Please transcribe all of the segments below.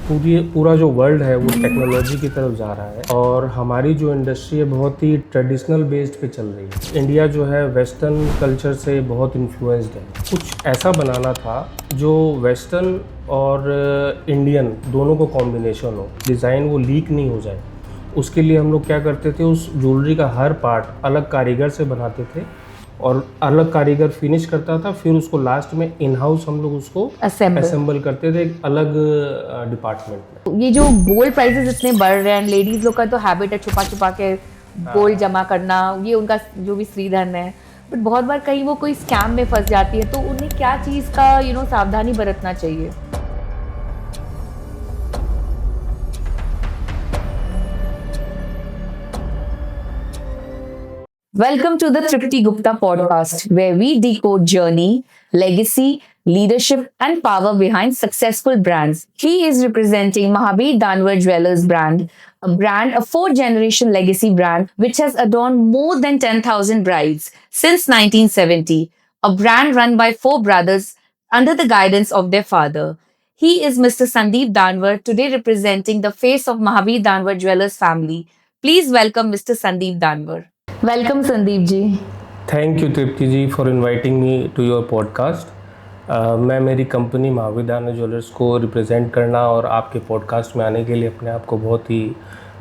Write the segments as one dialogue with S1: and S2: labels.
S1: पूरा जो वर्ल्ड है वो टेक्नोलॉजी की तरफ जा रहा है और हमारी जो इंडस्ट्री है बहुत ही ट्रेडिशनल बेस्ड पे चल रही है। इंडिया जो है वेस्टर्न कल्चर से बहुत इन्फ्लुएंस्ड है। कुछ ऐसा बनाना था जो वेस्टर्न और इंडियन दोनों को कॉम्बिनेशन हो, डिज़ाइन वो लीक नहीं हो जाए। उसके लिए हम लोग क्या करते थे, उस ज्वेलरी का हर पार्ट अलग कारीगर से बनाते थे और अलग कारीगर फिनिश करता था, फिर उसको लास्ट में इन हाउस हम लोग उसको असेंबल करते थे एक अलग डिपार्टमेंट में।
S2: ये जो गोल्ड प्राइसेस इतने बढ़ रहे हैं, लेडीज लोग का तो हैबिट है छुपा छुपा के गोल्ड जमा करना, ये उनका जो भी श्रीधन है। बट बहुत बार कहीं वो कोई स्कैम में फंस जाती है, तो उन्हें क्या चीज़ का सावधानी बरतना चाहिए? Welcome to the Tripti Gupta podcast, where we decode journey, legacy, leadership, and power behind successful brands. He is representing Mahabir Danwar Jewelers brand, a fourth-generation legacy brand which has adorned more than 10,000 brides since 1970. A brand run by four brothers under the guidance of their father. He is Mr. Sandeep Danwar, today representing the face of Mahabir Danwar Jewelers family. Please welcome Mr. Sandeep Danwar. Welcome Sandeep ji.
S1: Thank you Tripti ji for inviting me to your podcast. मैं मेरी company Mahavir Danwar jewellers को represent करना और आपके podcast में आने के लिए अपने आप को बहुत ही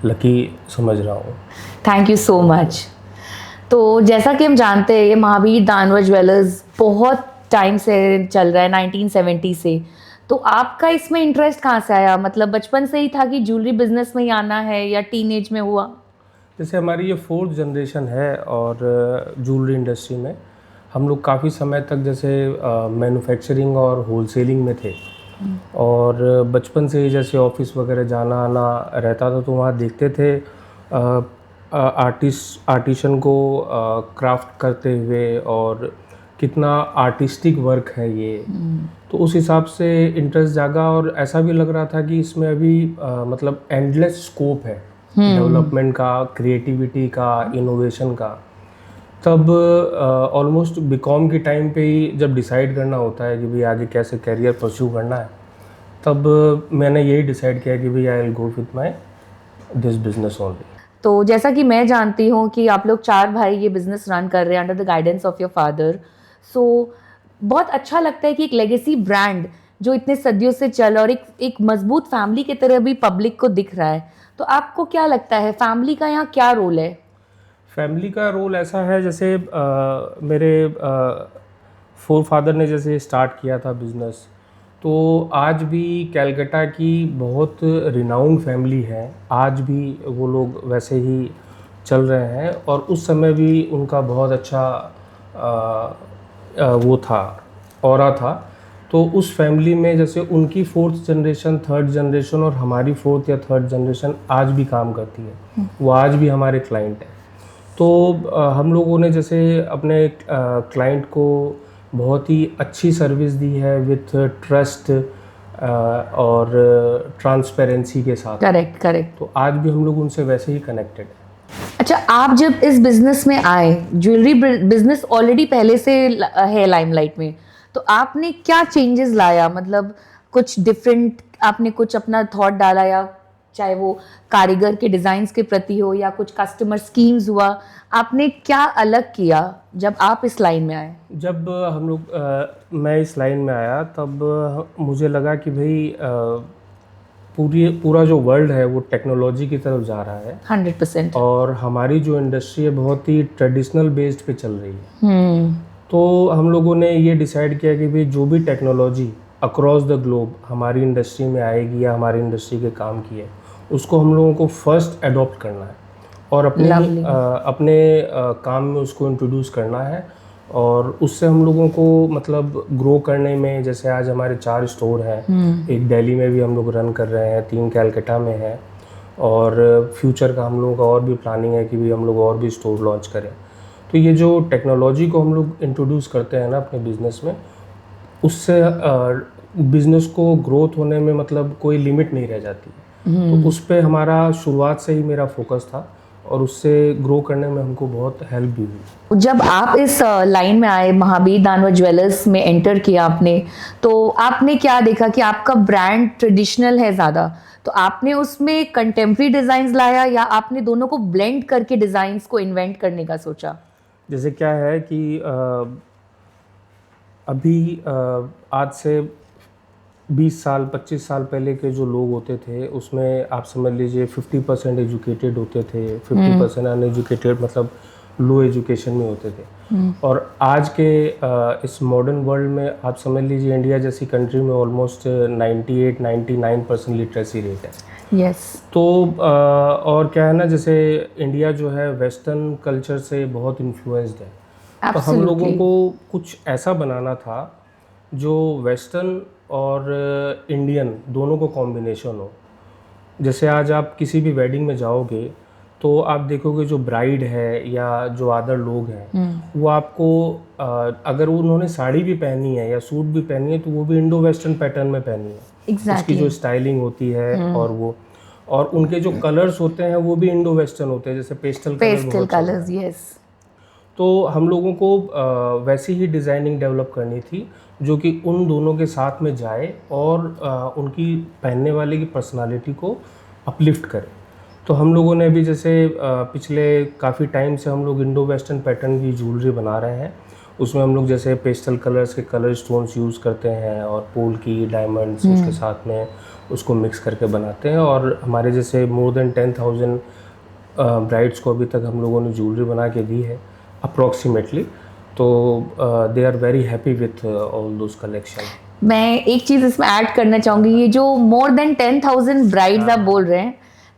S1: लकी समझ रहा हूँ।
S2: Thank you so much. तो जैसा कि हम जानते हैं, ये महावीर दानवर ज्वेलर्स बहुत टाइम से चल रहा है, 1970 से। तो आपका इसमें इंटरेस्ट कहाँ से आया? मतलब बचपन से ही था कि ज्वेलरी बिजनेस में ही आना है या टीनेज में हुआ?
S1: जैसे हमारी ये फोर्थ जनरेशन है और ज्वेलरी इंडस्ट्री में हम लोग काफ़ी समय तक जैसे मैन्युफैक्चरिंग और होलसेलिंग में थे और बचपन से ही जैसे ऑफिस वगैरह जाना आना रहता था, तो वहाँ देखते थे आर्टिशन को क्राफ्ट करते हुए और कितना आर्टिस्टिक वर्क है ये। तो उस हिसाब से इंटरेस्ट जागा और ऐसा भी लग रहा था कि इसमें अभी मतलब एंडलेस स्कोप है डेवलपमेंट का, क्रिएटिविटी का, इनोवेशन का। तब ऑलमोस्ट बीकॉम के टाइम पे ही जब डिसाइड करना होता है कि भाई आगे कैसे करियर परस्यू करना है, तब मैंने यही डिसाइड किया कि भाई I will go with my this business only.
S2: तो जैसा कि मैं जानती हूँ कि आप लोग चार भाई ये बिजनेस रन कर रहे हैं under the guidance of your father. So बहुत अच्छा लगता है कि एक लेगेसी ब्रांड जो इतने सदियों से चल और एक मजबूत फैमिली की तरह भी पब्लिक को दिख रहा है। तो आपको क्या लगता है फैमिली का यहाँ क्या रोल है?
S1: फैमिली का रोल ऐसा है, जैसे मेरे फोर फादर ने जैसे स्टार्ट किया था बिज़नेस, तो आज भी कैलकाटा की बहुत रिनाउंड फैमिली है। आज भी वो लोग वैसे ही चल रहे हैं और उस समय भी उनका बहुत अच्छा वो था, ऑरा था। तो उस फैमिली में जैसे उनकी फोर्थ जनरेशन, थर्ड जनरेशन और हमारी फोर्थ या थर्ड जनरेशन आज भी काम करती है, वो आज भी हमारे क्लाइंट है। तो हम लोगों ने जैसे अपने क्लाइंट को बहुत ही अच्छी सर्विस दी है विथ ट्रस्ट और ट्रांसपेरेंसी के साथ।
S2: करेक्ट।
S1: तो आज भी हम लोग उनसे वैसे ही कनेक्टेड है।
S2: अच्छा, आप जब इस बिजनेस में आए, ज्वेलरी बिजनेस ऑलरेडी पहले से है लाइमलाइट में, तो आपने क्या चेंजेस लाया? मतलब कुछ डिफरेंट आपने कुछ अपना थॉट डाला, या चाहे वो कारीगर के डिज़ाइंस के प्रति हो या कुछ कस्टमर स्कीम्स हुआ, आपने क्या अलग किया जब आप इस लाइन में आए?
S1: जब हम लोग मैं इस लाइन में आया तब मुझे लगा कि भाई पूरा जो वर्ल्ड है वो टेक्नोलॉजी की तरफ जा रहा है
S2: 100%।
S1: और हमारी जो इंडस्ट्री है बहुत ही ट्रेडिशनल बेस्ड पे चल रही है। तो हम लोगों ने ये डिसाइड किया कि भाई जो भी टेक्नोलॉजी अक्रॉस द ग्लोब हमारी इंडस्ट्री में आएगी या हमारी इंडस्ट्री के काम की है, उसको हम लोगों को फर्स्ट अडॉप्ट करना है और अपने काम में उसको इंट्रोड्यूस करना है। और उससे हम लोगों को मतलब ग्रो करने में, जैसे आज हमारे 4 स्टोर हैं, एक दिल्ली में भी हम लोग रन कर रहे हैं, 3 कैलकाटा में है और फ्यूचर का हम लोगों का और भी प्लानिंग है कि भी हम लोग और भी स्टोर लॉन्च करें। तो ये जो टेक्नोलॉजी को हम लोग इंट्रोड्यूस करते हैं ना अपने बिज़नेस में, उससे बिज़नेस को ग्रोथ होने में मतलब कोई लिमिट नहीं रह जाती। तो उस पर हमारा शुरुआत से ही मेरा फोकस था और उससे ग्रो करने में हमको बहुत हेल्प भी हुई।
S2: जब आप इस लाइन में आए, महाबीर दानवर ज्वेलर्स में एंटर किया आपने, तो आपने क्या देखा कि आपका ब्रांड ट्रेडिशनल है ज़्यादा, तो आपने उसमें कंटेम्प्रेरी डिज़ाइंस लाया या आपने दोनों को ब्लेंड करके डिज़ाइंस को इन्वेंट करने का सोचा?
S1: जैसे क्या है कि अभी आज से 20 साल 25 साल पहले के जो लोग होते थे उसमें आप समझ लीजिए 50% एजुकेटेड होते थे, 50% अनएजुकेटेड, मतलब लो एजुकेशन में होते थे। और आज के इस मॉडर्न वर्ल्ड में आप समझ लीजिए इंडिया जैसी कंट्री में ऑलमोस्ट 98-99% लिटरेसी रेट है।
S2: यस।
S1: तो और क्या है ना, जैसे इंडिया जो है वेस्टर्न कल्चर से बहुत इन्फ्लुएंस्ड है। तो हम लोगों को कुछ ऐसा बनाना था जो वेस्टर्न और इंडियन दोनों को कॉम्बिनेशन हो। जैसे आज आप किसी भी वेडिंग में जाओगे तो आप देखोगे जो ब्राइड है या जो अदर लोग हैं वो आपको अगर उन्होंने साड़ी भी पहनी है या सूट भी पहनी है तो वो भी इंडो वेस्टर्न पैटर्न में पहनी है। उसकी जो स्टाइलिंग होती है और उनके जो कलर्स होते हैं वो भी इंडो वेस्टर्न होते हैं, जैसे पेस्टल कलर्स।
S2: यस।
S1: तो हम लोगों को वैसी ही डिज़ाइनिंग डेवलप करनी थी जो कि उन दोनों के साथ में जाए और उनकी पहनने वाले की पर्सनालिटी को अपलिफ्ट करे। तो हम लोगों ने अभी जैसे पिछले काफ़ी टाइम से हम लोग इंडो वेस्टर्न पैटर्न की ज्वेलरी बना रहे हैं। उसमें हम लोग जैसे पेस्टल कलर्स के कलर स्टोन्स यूज़ करते हैं और पोल की डायमंड्स उसके साथ में उसको मिक्स करके बनाते हैं। और हमारे जैसे मोर देन 10,000 ब्राइड्स को अभी तक हम लोगों ने ज्वेलरी बना के दी है अप्रॉक्सीमेटली। तो they are very happy with all those collection.
S2: मैं एक चीज़ इसमें ऐड करना चाहूँगी, ये जो मोर देन 10,000 ब्राइड्स आप बोल रहे हैं,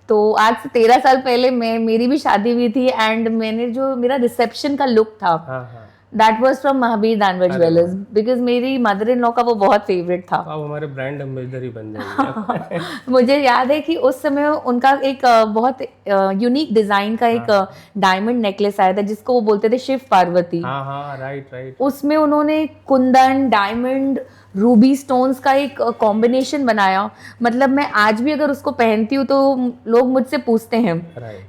S2: तो आज से 13 साल पहले मेरी भी शादी हुई थी एंड मैंने जो मेरा रिसेप्शन का लुक था that was from Mahabir Danwar jewellers, because मेरी मदर इन लॉ का वो बहुत फेवरेट था।
S1: अब हमारे ब्रांड एम्बेसडर ही बन जाएंगे।
S2: मुझे याद है कि उस समय उनका एक बहुत यूनिक डिजाइन का एक डायमंड नेकलेस आया था जिसको वो बोलते थे शिव पार्वती।
S1: हाँ, राइट।
S2: उसमें उन्होंने कुंदन, डायमंड, रूबी स्टोन्स का एक कॉम्बिनेशन बनाया। मतलब मैं आज भी अगर उसको पहनती हूँ तो लोग मुझसे पूछते हैं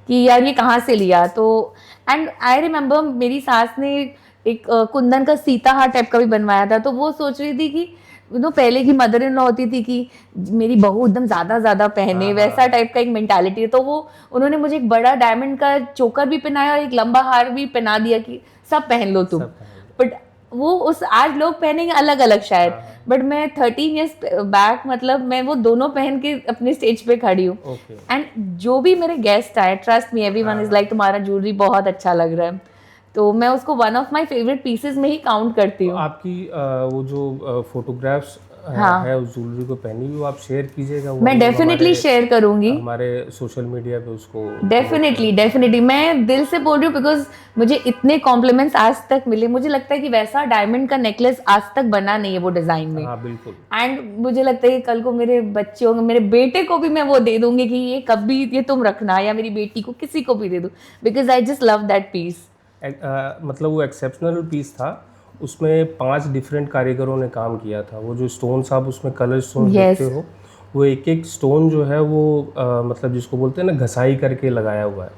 S2: कि यार ये कहाँ से लिया। तो एंड आई रिमेम्बर मेरी सास ने एक कुंदन का सीताहार टाइप का भी बनवाया था। तो वो सोच रही थी कि पहले की मदर इन लॉ होती थी कि मेरी बहू एकदम ज्यादा पहने, वैसा टाइप का एक मेंटालिटी है। तो वो उन्होंने मुझे एक बड़ा डायमंड का चोकर भी पहनाया और एक लंबा हार भी पहना दिया कि सब पहन लो तुम। बट वो उस आज लोग पहनेंगे अलग अलग शायद, बट मैं 13 ईयर्स बैक मतलब मैं वो दोनों पहन के अपने स्टेज पे खड़ी हूँ। एंड जो भी मेरे गेस्ट आए, trust me everyone is like तुम्हारा ज्वेलरी बहुत अच्छा लग रहा है। तो मैं उसको one of my favourite pieces में ही काउंट करती हूँ।
S1: आपकी वो जो फोटोग्राफ्स है उस ज्वेलरी को पहनी हुई, वो आप शेयर कीजिएगा।
S2: मैं डेफिनेटली शेयर करूंगी
S1: हमारे सोशल मीडिया पे उसको।
S2: डेफिनेटली मैं दिल से बोल रही हूँ बिकॉज मुझे इतने कॉम्प्लीमेंट्स आज तक मिले। मुझे लगता है कि वैसा डायमंड का नेकलेस आज तक बना नहीं है वो डिजाइन में।
S1: हाँ, बिल्कुल।
S2: एंड मुझे लगता है कि कल को मेरे बच्चे होंगे, मेरे बेटे को भी मैं वो दे दूंगी कि ये कभी ये तुम रखना, या मेरी बेटी को किसी को भी दे दूँ, because I just love that piece.
S1: मतलब वो एक्सेप्शनल पीस था। उसमें 5 डिफरेंट कारीगरों ने काम किया था। वो जो स्टोन्स आप उसमें कलर स्टोन देखते हो, वो एक स्टोन जो है वो मतलब जिसको बोलते हैं ना घसाई करके लगाया हुआ है,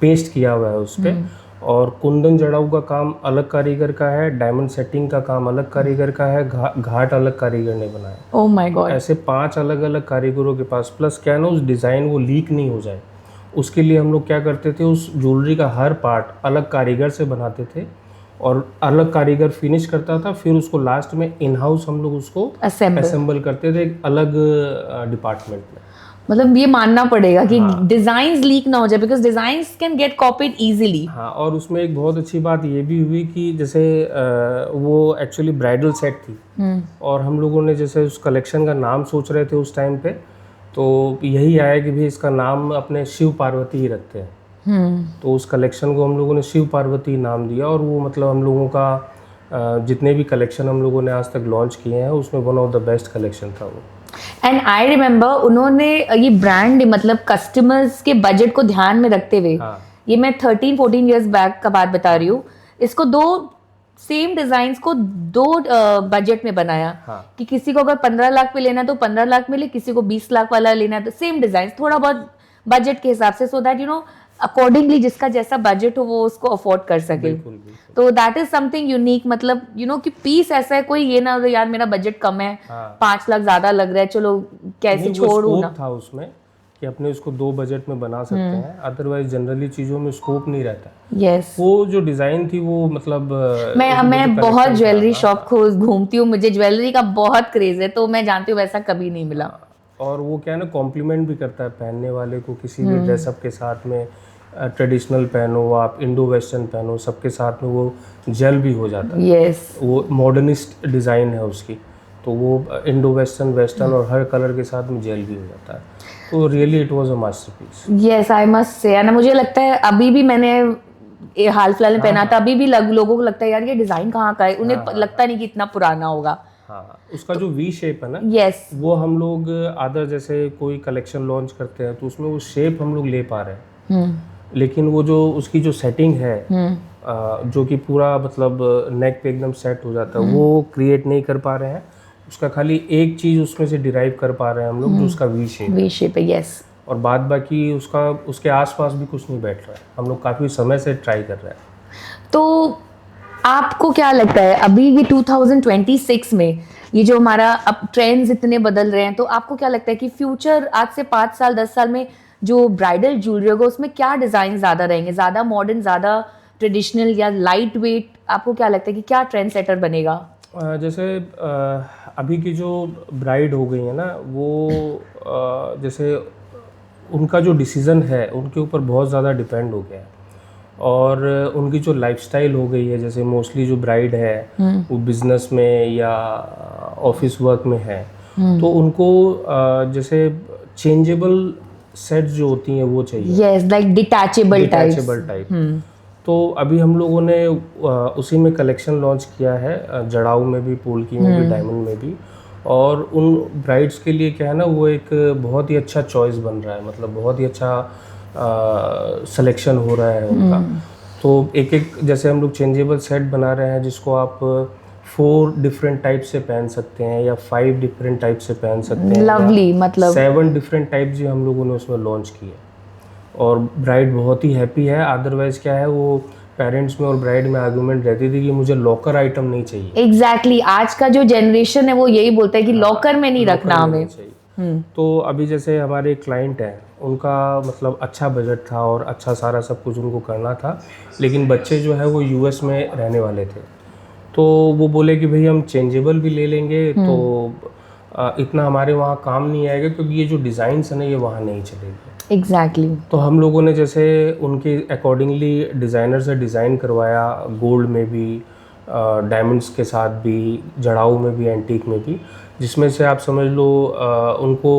S1: पेस्ट किया हुआ है उस पर। और कुंदन जड़ाऊ का काम अलग कारीगर का है, डायमंड सेटिंग का काम अलग कारीगर का है, घाट अलग कारीगर ने बनाया।
S2: Oh my God.
S1: ऐसे 5 अलग अलग कारीगरों के पास। प्लस क्या है ना, उस डिज़ाइन वो लीक नहीं हो जाए उसके लिए हम लोग क्या करते थे, उस ज्वेलरी का हर पार्ट अलग कारीगर से बनाते थे और अलग कारीगर फिनिश करता था। फिर उसको लास्ट में इन हाउस हम लोग उसको असेंबल करते थे एक अलग डिपार्टमेंट में।
S2: मतलब ये मानना पड़ेगा कि डिजाइन्स लीक ना हो जाए, because designs can get copied easily.
S1: हाँ, और उसमें एक बहुत अच्छी बात ये भी हुई कि जैसे वो एक्चुअली ब्राइडल सेट थी और हम लोगों ने जैसे उस कलेक्शन का नाम सोच रहे थे उस टाइम पे, तो यही आया कि भाई इसका नाम अपने शिव पार्वती ही रखते हैं। तो उस कलेक्शन को हम लोगों ने शिव पार्वती नाम दिया और वो मतलब हम लोगों का जितने भी कलेक्शन हम लोगों ने आज तक लॉन्च किए हैं उसमें one of the best collection था वो।
S2: एंड आई रिमेम्बर उन्होंने ये ब्रांड मतलब कस्टमर्स के बजट को ध्यान में रखते हुए, ये मैं 13-14 ईयर्स बैक का बात बता रही हूँ, इसको 2 सेम डिजाइन्स को 2 बजट में बनाया। कि किसी को अगर 15 लाख पे लेना तो 15 लाख मिले, किसी को 20 लाख वाला लेना तो सेम डिजाइन थोड़ा बहुत बजट के हिसाब से, सो दैट अकॉर्डिंगली जिसका जैसा बजट हो वो उसको अफोर्ड कर सके।
S1: बिल्कुल बिल्कुल।
S2: तो दैट इज समथिंग यूनिक, मतलब कि पीस ऐसा है, कोई ये ना हो यार मेरा बजट कम है,
S1: हाँ
S2: 5 लाख ज्यादा लग रहा है, चलो कैसे
S1: नहीं, वो
S2: छोड़ू
S1: स्कोप
S2: ना।
S1: था उसमें कि अपने उसको 2 बजट में बना सकते हैं, अदरवाइज जनरली चीज़ों में स्कोप नहीं रहता है।
S2: यस,
S1: वो जो डिज़ाइन थी वो मतलब
S2: मैं
S1: जो
S2: बहुत
S1: collection था,
S2: ज्वेलरी
S1: हाँ,
S2: शॉप
S1: हाँ,
S2: को घूमती हूँ, मुझे ज्वेलरी का बहुत क्रेज है, तो मैं जानती हूँ वैसा कभी नहीं मिला।
S1: और वो क्या है ना, कॉम्प्लीमेंट भी करता है पहनने वाले को किसी भी ड्रेसअप के साथ में। ट्रेडिशनल पहनो आप, इंडो वेस्टर्न पहनो, सबके साथ में वो जेल भी हो जाता है।
S2: यस,
S1: वो मॉडर्निस्ट डिज़ाइन है उसकी, तो वो इंडो वेस्टर्न, वेस्टर्न और हर कलर के साथ में जेल भी हो जाता है। तो really it was a masterpiece.
S2: Yes I must say. ना मुझे लगता है अभी भी मैंने ये हाल फिलहाल में पहना था, अभी भी लोगों को लगता है यार ये डिजाइन कहाँ का है, उन्हें लगता नहीं कि इतना पुराना होगा।
S1: हाँ, उसका जो वी शेप है ना,
S2: यस,
S1: वो हम लोग अदर जैसे कोई कलेक्शन लॉन्च करते हैं तो उसमें वो शेप हम लोग ले पा रहे हैं, लेकिन वो जो उसकी जो सेटिंग है, जो कि पूरा मतलब नेक पे एकदम सेट हो जाता है, वो क्रिएट नहीं कर पा रहे हैं। उसका खाली एक चीज़ उसमें से डिराइव कर पा रहे हैं हम लोग, जो उसका वी शेप
S2: है। यस,
S1: और बाद बाकी उसका उसके आसपास भी कुछ नहीं बैठ रहा है। हम लोग काफ़ी समय से ट्राई कर रहे हैं।
S2: तो आपको क्या लगता है अभी ये 2026 में ये जो हमारा अब ट्रेंड्स इतने बदल रहे हैं, तो आपको क्या लगता है कि फ्यूचर आज से 5 साल 10 साल में जो ब्राइडल ज्वेलरी होगा उसमें क्या डिजाइन ज्यादा रहेंगे, ज्यादा मॉडर्न, ज्यादा ट्रेडिशनल या लाइट वेट? आपको क्या लगता है कि क्या ट्रेंड सेटर बनेगा?
S1: जैसे अभी की जो ब्राइड हो गई है ना, वो जैसे उनका जो डिसीज़न है उनके ऊपर बहुत ज़्यादा डिपेंड हो गया है, और उनकी जो लाइफस्टाइल हो गई है, जैसे मोस्टली जो ब्राइड है वो बिजनेस में या ऑफिस वर्क में है, तो उनको जैसे चेंजेबल सेट जो होती हैं वो चाहिए।
S2: Yes, like detachable
S1: type. तो अभी हम लोगों ने उसी में कलेक्शन लॉन्च किया है, जड़ाऊ में भी, पोल्की में भी, डायमंड में भी। और उन ब्राइड्स के लिए क्या है ना, वो एक बहुत ही अच्छा चॉइस बन रहा है, मतलब बहुत ही अच्छा सिलेक्शन हो रहा है उनका। तो एक एक जैसे हम लोग चेंजेबल सेट बना रहे हैं जिसको आप 4 डिफरेंट टाइप से पहन सकते हैं या 5 डिफरेंट टाइप से पहन सकते हैं।
S2: लवली, मतलब
S1: 7 डिफरेंट टाइप जो हम लोगों ने उसमें लॉन्च किए, और ब्राइड बहुत ही हैप्पी है। अदरवाइज क्या है, वो पेरेंट्स में और ब्राइड में आर्गुमेंट रहती थी कि मुझे लॉकर आइटम नहीं चाहिए।
S2: एग्जैक्टली आज का जो जनरेशन है वो यही बोलता है कि लॉकर में नहीं रखना हमें।
S1: तो अभी जैसे हमारे क्लाइंट हैं, उनका मतलब अच्छा बजट था और अच्छा सारा सब कुछ उनको करना था, लेकिन बच्चे जो है वो यूएस में रहने वाले थे, तो वो बोले कि भाई हम चेंजेबल भी ले लेंगे तो इतना हमारे वहाँ काम नहीं आएगा, क्योंकि ये जो डिज़ाइंस है ना ये वहाँ नहीं चलेगी।
S2: एग्जैक्टली।
S1: तो हम लोगों ने जैसे उनके अकॉर्डिंगली डिज़ाइनर से डिज़ाइन करवाया, गोल्ड में भी, डायमंड्स के साथ भी, जड़ाऊ में भी, एंटीक में भी, जिसमें से आप समझ लो उनको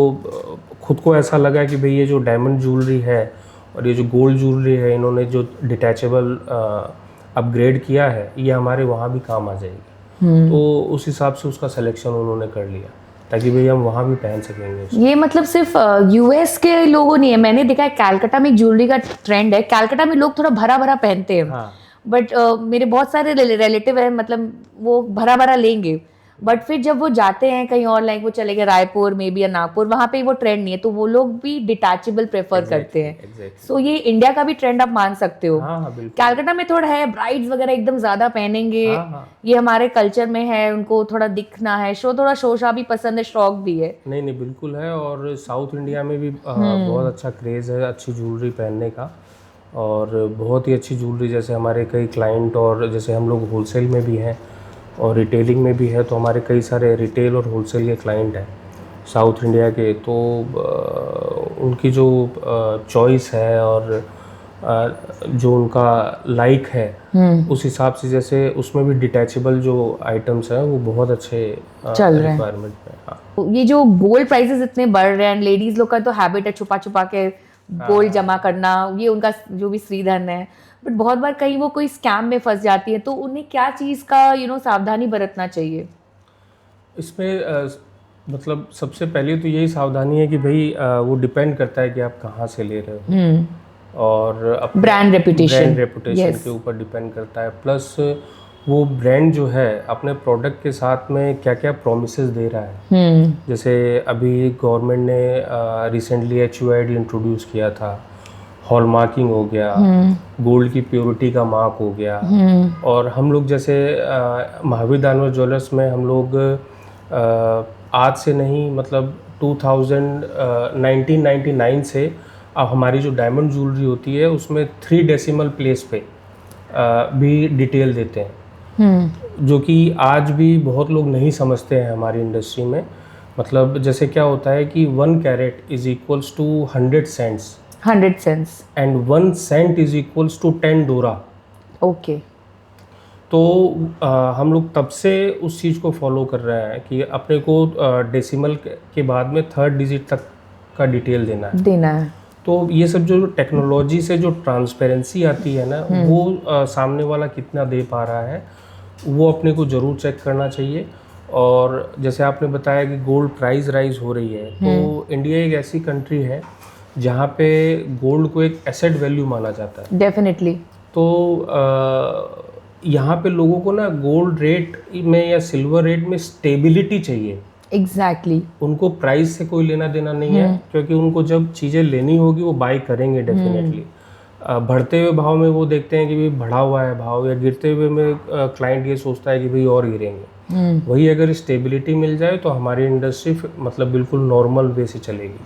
S1: खुद को ऐसा लगा कि भाई ये जो डायमंड ज्वेलरी है और ये जो गोल्ड ज्वेलरी है, इन्होंने जो डिटैचेबल अपग्रेड किया है, ये हमारे वहाँ भी काम आ जाएगी। तो उस हिसाब से उसका सिलेक्शन उन्होंने कर लिया ताकि भाई हम वहाँ भी पहन सकेंगे।
S2: ये मतलब सिर्फ यूएस के लोगों नहीं है, मैंने देखा है कैलकाटा में एक ज्वेलरी का ट्रेंड है। कैलकाटा में लोग थोड़ा भरा भरा पहनते हैं,
S1: हाँ।
S2: बट मेरे बहुत सारे रिलेटिव है, मतलब वो भरा भरा लेंगे, बट फिर जब वो जाते हैं कहीं और, लाइक वो चले गए रायपुर में भी या नागपुर, वहाँ पे वो ट्रेंड नहीं है, तो वो लोग भी डिटैचेबल प्रेफर करते हैं। सो ये इंडिया का भी ट्रेंड आप मान सकते हो।
S1: हाँ, बिल्कुल।
S2: कैलकाटा में थोड़ा है, ब्राइड्स वगैरह एकदम ज्यादा पहनेंगे। ये हमारे कल्चर में है, उनको थोड़ा दिखना है, थोड़ा शोशा भी पसंद है, शौक भी है।
S1: नहीं बिल्कुल है, और साउथ इंडिया में भी बहुत अच्छा क्रेज़ है अच्छी ज्वेलरी पहनने का, और बहुत ही अच्छी ज्वेलरी, जैसे हमारे कई क्लाइंट, और जैसे हम लोग होलसेल में भी हैं और रिटेलिंग में भी है, तो हमारे कई सारे रिटेल और होलसेल के क्लाइंट हैं साउथ इंडिया के। तो उनकी जो चॉइस है और जो उनका लाइक है, उस हिसाब से जैसे उसमें भी डिटैचेबल जो आइटम्स हैं वो बहुत अच्छे
S2: चल रहे हैं
S1: रिक्वायरमेंट पे। हाँ।
S2: ये जो गोल्ड प्राइसेस इतने बढ़ रहे हैं, लेडीज लोग का तो हैबिट है छुपा छुपा के गोल्ड जमा करना, ये उनका जो भी श्रीधन है, बट बहुत बार कहीं वो कोई स्कैम में फंस जाती है, तो उन्हें क्या चीज़ का सावधानी बरतना चाहिए?
S1: इसमें मतलब सबसे पहले तो यही सावधानी है कि भाई वो डिपेंड करता है कि आप कहाँ से ले रहे हो, और
S2: ब्रांड रेपुटेशन
S1: के ऊपर डिपेंड करता है। प्लस वो ब्रांड जो है अपने प्रोडक्ट के साथ में क्या क्या प्रोमिसेस दे रहा है। जैसे अभी गवर्नमेंट ने रिसेंटली HUID इंट्रोड्यूस किया था, हॉलमार्किंग हो गया, गोल्ड की प्योरिटी का मार्क हो गया। और हम लोग जैसे महावीर दानवर ज्वेलर्स में हम लोग आज से नहीं मतलब 1999 से अब हमारी जो डायमंड ज्वेलरी होती है उसमें 3 डेसिमल प्लेस पे भी डिटेल देते हैं, जो कि आज भी बहुत लोग नहीं समझते हैं हमारी इंडस्ट्री में। मतलब जैसे क्या होता है कि 1 carat is equals to 100 cents
S2: 100 cents.
S1: And 1 cent is equals to 10 डोरा।
S2: Okay.
S1: तो हम लोग तब से उस चीज़ को फॉलो कर रहे हैं कि अपने को डेसिमल के बाद में 3rd डिजिट तक का डिटेल देना है। तो ये सब जो टेक्नोलॉजी से जो ट्रांसपेरेंसी आती है ना, वो सामने वाला कितना दे पा रहा है वो अपने को ज़रूर चेक करना चाहिए। और जैसे आपने बताया कि गोल्ड प्राइस राइज हो रही है, तो इंडिया एक ऐसी कंट्री है जहाँ पे गोल्ड को एक एसेट वैल्यू माना जाता है।
S2: डेफिनेटली।
S1: तो यहाँ पे लोगों को ना गोल्ड रेट में या सिल्वर रेट में स्टेबिलिटी चाहिए।
S2: एग्जैक्टली।
S1: उनको प्राइस से कोई लेना देना नहीं है, क्योंकि उनको जब चीज़ें लेनी होगी वो बाई करेंगे डेफिनेटली। बढ़ते हुए भाव में वो देखते हैं कि भाई बढ़ा हुआ है भाव, या गिरते हुए में क्लाइंट ये सोचता है कि भाई और गिरेंगे। वही अगर स्टेबिलिटी मिल जाए तो हमारी इंडस्ट्री मतलब बिल्कुल नॉर्मल वे से चलेगी।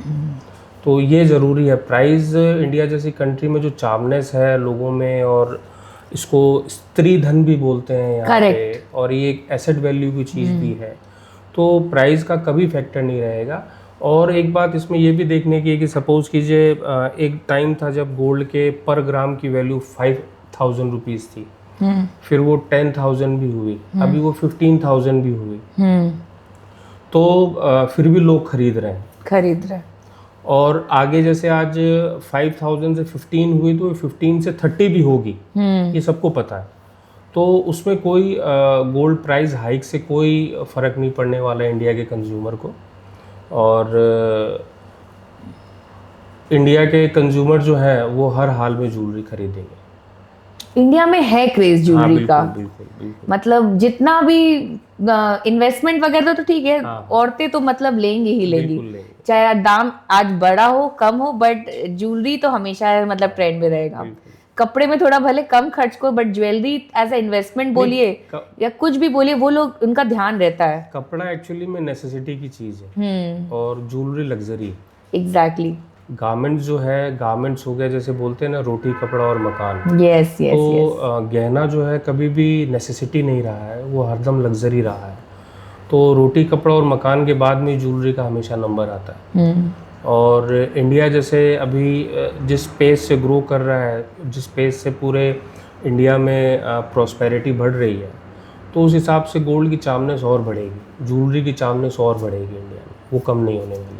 S1: तो ये ज़रूरी है। प्राइस इंडिया जैसी कंट्री में जो चार्मनेस है लोगों में, और इसको स्त्री धन भी बोलते हैं यहाँ पे, और ये एक एसेट वैल्यू की चीज़ भी है, तो प्राइस का कभी फैक्टर नहीं रहेगा। और एक बात इसमें ये भी देखने की है कि सपोज कीजिए एक टाइम था जब गोल्ड के पर ग्राम की वैल्यू 5000 रुपीज़ थी, फिर वो 10,000 भी हुई, अभी वो 15,000 भी हुई, तो फिर भी लोग खरीद रहे हैं। और आगे जैसे आज 5,000 से 15 हुई तो 15 से 30 भी होगी, ये सबको पता है। तो उसमें कोई गोल्ड प्राइस हाइक से कोई फ़र्क नहीं पड़ने वाला है इंडिया के कंज्यूमर को। और इंडिया के कंज्यूमर जो है वो हर हाल में ज्वेलरी खरीदेंगे।
S2: इंडिया में है क्रेज ज्वेलरी का।
S1: बिल्कुल।
S2: मतलब जितना भी इन्वेस्टमेंट वगैरह तो ठीक है, औरतें तो मतलब लेंगी ही लेंगी, चाहे दाम आज बड़ा हो कम हो, बट ज्वेलरी तो हमेशा मतलब ट्रेंड में रहेगा। कपड़े में थोड़ा भले कम खर्च को, but jewellery as a investment बोलिए या कुछ भी बोलिए, वो लोग उनका ध्यान रहता है।
S1: कपड़ा एक्चुअली में नेसेसिटी की चीज है और ज्वेलरी लग्जरी।
S2: एग्जैक्टली।
S1: गारमेंट्स जो है, गारमेंट्स हो गया जैसे बोलते हैं ना, रोटी कपड़ा और मकान।
S2: यस।
S1: तो गहना जो है कभी भी नेसेसिटी नहीं रहा है, वो हरदम लग्जरी रहा है। तो रोटी कपड़ा और मकान के बाद में ज्वेलरी का हमेशा नंबर आता है। और इंडिया जैसे अभी जिस पेस से ग्रो कर रहा है, जिस पेस से पूरे इंडिया में प्रॉस्पेरिटी बढ़ रही है, तो उस हिसाब से गोल्ड की चार्मनेस और बढ़ेगी, ज्वेलरी की चार्मनेस और बढ़ेगी इंडिया में, वो कम नहीं होने वाली है।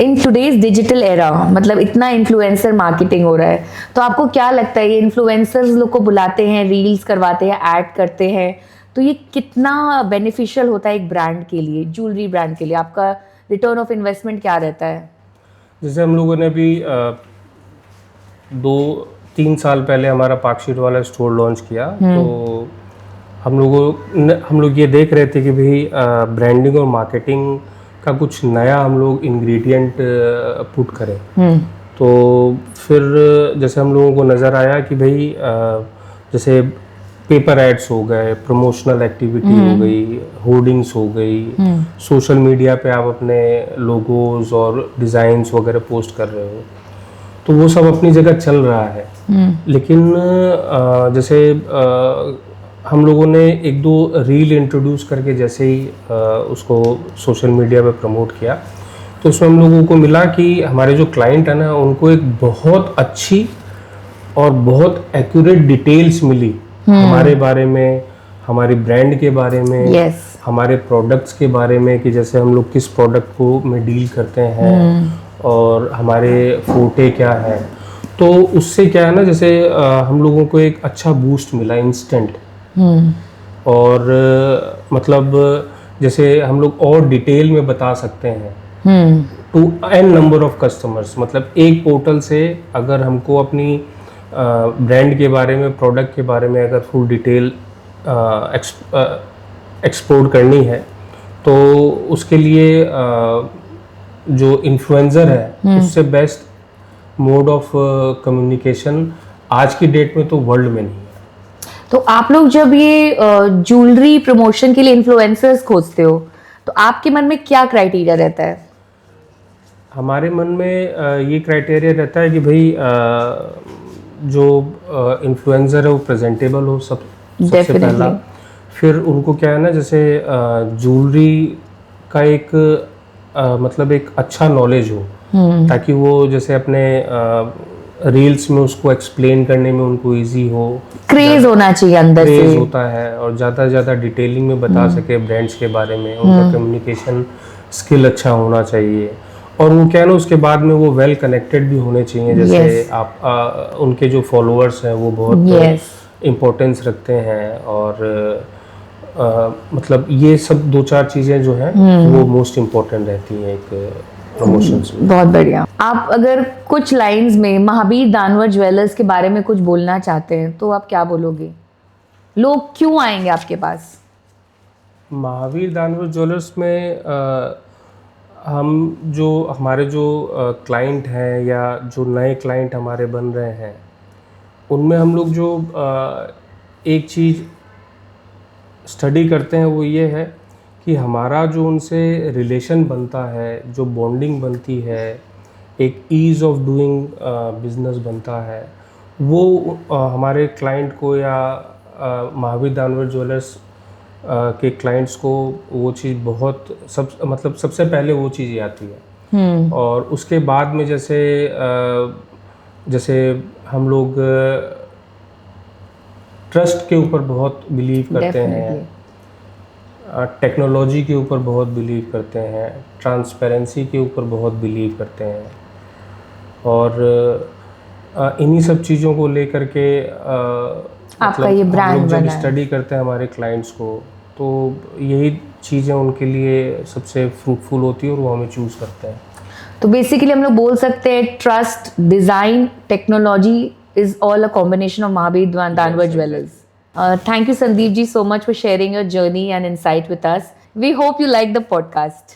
S2: इन टुडेज डिजिटल एरा, मतलब इतना इन्फ्लुएंसर मार्केटिंग हो रहा है, तो आपको क्या लगता है ये इन्फ्लुएंसर्स लोग को बुलाते हैं, रील्स करवाते हैं, ऐड करते हैं, तो ये कितना बेनिफिशियल होता है एक ब्रांड के लिए, ज्वेलरी ब्रांड के लिए? आपका रिटर्न ऑफ इन्वेस्टमेंट क्या रहता है?
S1: जैसे हम लोगों ने अभी 2-3 साल पहले हमारा पार्कशीट वाला स्टोर लॉन्च किया, तो हम लोग ये देख रहे थे कि भाई ब्रांडिंग और मार्केटिंग का कुछ नया हम लोग इंग्रेडिएंट पुट करें। तो फिर जैसे हम लोगों को नज़र आया कि भाई जैसे पेपर एड्स हो गए, प्रमोशनल एक्टिविटी हो गई, होर्डिंग्स हो गई, सोशल मीडिया पे आप अपने लोगोज और डिज़ाइंस वगैरह पोस्ट कर रहे हो, तो वो सब अपनी जगह चल रहा है। लेकिन जैसे हम लोगों ने 1-2 रील इंट्रोड्यूस करके जैसे ही उसको सोशल मीडिया पे प्रमोट किया, तो उसमें हम लोगों को मिला कि हमारे जो क्लाइंट है ना, उनको एक बहुत अच्छी और बहुत एक्यूरेट डिटेल्स मिली हमारे बारे में, हमारी ब्रांड के बारे में, हमारे प्रोडक्ट्स के बारे में, कि जैसे हम लोग किस प्रोडक्ट को में डील करते हैं और हमारे फोटे क्या है। तो उससे क्या है ना, जैसे हम लोगों को एक अच्छा बूस्ट मिला इंस्टेंट। और मतलब जैसे हम लोग और डिटेल में बता सकते हैं to an number of customers. मतलब एक पोर्टल से अगर हमको अपनी ब्रांड के बारे में, प्रोडक्ट के बारे में अगर फुल डिटेल एक्सपोर्ट करनी है, तो उसके लिए जो इन्फ्लुएंसर है उससे बेस्ट मोड ऑफ कम्युनिकेशन आज की डेट में तो वर्ल्ड में नहीं है।
S2: तो आप लोग जब ये ज्वेलरी प्रमोशन के लिए इन्फ्लुएंसर्स खोजते हो तो आपके मन में क्या क्राइटेरिया रहता है?
S1: हमारे मन में ये क्राइटेरिया रहता है कि भाई जो इन्फ्लुएंसर है वो प्रेजेंटेबल हो, सबसे
S2: Definitely.
S1: पहला। फिर उनको क्या है ना, जैसे ज्वेलरी का एक मतलब एक अच्छा नॉलेज हो, ताकि वो जैसे अपने रील्स में उसको एक्सप्लेन करने में उनको इजी हो।
S2: क्रेज होना चाहिए अंदर
S1: क्रेज
S2: से।
S1: होता है और ज़्यादा से ज़्यादा डिटेलिंग में बता सके ब्रांड्स के बारे में। उनका कम्युनिकेशन स्किल अच्छा होना चाहिए, और वो क्या है ना, उसके बाद में वो वेल कनेक्टेड भी होने चाहिए। जैसे
S2: Yes.
S1: आप उनके जो फॉलोअर्स हैं वो बहुत
S2: Yes.
S1: इम्पोर्टेंस रखते हैं, और मतलब ये सब 2-4 चीज़ें जो हैं वो मोस्ट इम्पोर्टेंट रहती हैं एक प्रमोशंस में।
S2: बहुत बढ़िया। आप अगर कुछ लाइंस में महावीर दानवर ज्वेलर्स के बारे में कुछ बोलना चाहते हैं तो आप क्या बोलोगे? लोग क्यों आएंगे आपके पास?
S1: महावीर दानवर ज्वेलर्स में हम जो हमारे जो क्लाइंट हैं या जो नए क्लाइंट हमारे बन रहे हैं, उनमें हम लोग जो एक चीज़ स्टडी करते हैं वो ये है कि हमारा जो उनसे रिलेशन बनता है, जो बॉन्डिंग बनती है, एक ईज़ ऑफ डूइंग बिजनेस बनता है, वो हमारे क्लाइंट को या महावीर दानवर ज्वेलर्स के क्लाइंट्स को वो चीज़ बहुत मतलब सबसे पहले वो चीज़ ही आती है। और उसके बाद में जैसे हम लोग ट्रस्ट के ऊपर बहुत बिलीव करते हैं, टेक्नोलॉजी के ऊपर बहुत बिलीव करते हैं, ट्रांसपेरेंसी के ऊपर बहुत बिलीव करते हैं, और इन्हीं सब चीज़ों को लेकर के
S2: आपका ये ब्रांड
S1: हम लोग जब
S2: बना है।
S1: स्टडी करते हैं हमारे क्लाइंट्स को, तो यही चीज़ें उनके लिए सबसे फ्रूटफुल होती है और वो हमें चूज़ करते हैं।
S2: तो बेसिकली हम लोग बोल सकते हैं trust, design, technology is all a combination of Mahavir Danwar jewellers. Thank you, Sandeep ji, so much for sharing your journey and insight with us. We hope you like the podcast.